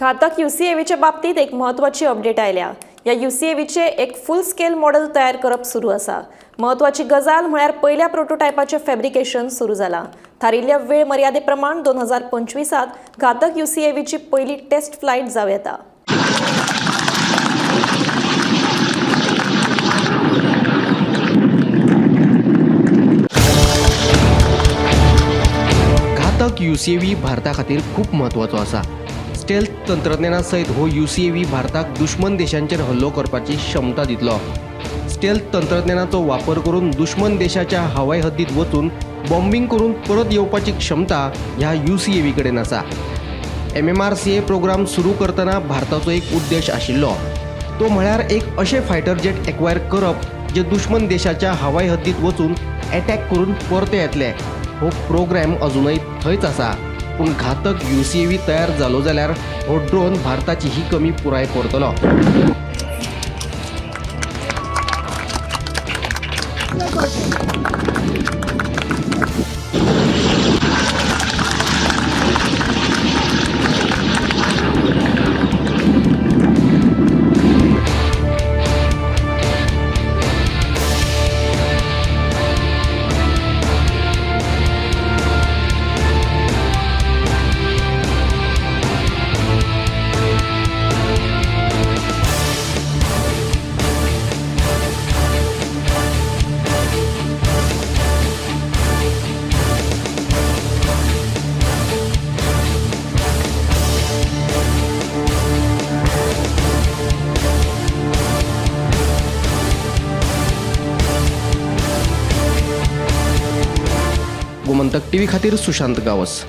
घातक UCAVच्या बाबतीत एक महत्त्वाची अपडेट आयल्या। या UCAVचे एक फुल स्केल मॉडेल तयार करप सुरू आसा। महत्त्वाची गजाल म्हळ्यार पहिल्या प्रोटोटायपाचे फॅब्रिकेशन सुरू जाला। थारिल्ल्या वेळ मर्यादे प्रमाण 2025 घातक UCAVची पहिली टेस्ट फ्लाइट जावं येता। घातक UCAV भारता खातीर खूप महत्वाचो आसा। स्टेल्थ तंत्रज्ञाना सयत हो UCAV भारताक दुश्मन देशांचेर हल्लो करपाची क्षमता दितलो। स्टेल्थ तंत्रज्ञानाचो वापर करून दुश्मन देशाच्या हवाई हद्दीत वचून बॉम्बिंग करून परत येवपाची क्षमता ह्या UCAV कडेन आसा। MMRCA प्रोग्राम सुरू करतना भारताचो एक उद्देश आशिल्लो, तो म्हळ्यार एक अशें फायटर जेट एक्वायर करप जे दुश्मन देशाच्या हवाई हद्दीत वचून अटॅक करून परते येतले। हो प्रोग्राम अजूनय थंयच आसा, पूण घातक UCAV तयार जालो जाल्यार हो ड्रोन भारताची ही कमी पुराय करतलो। गोमंतक TV खातीर सुशांत गावस।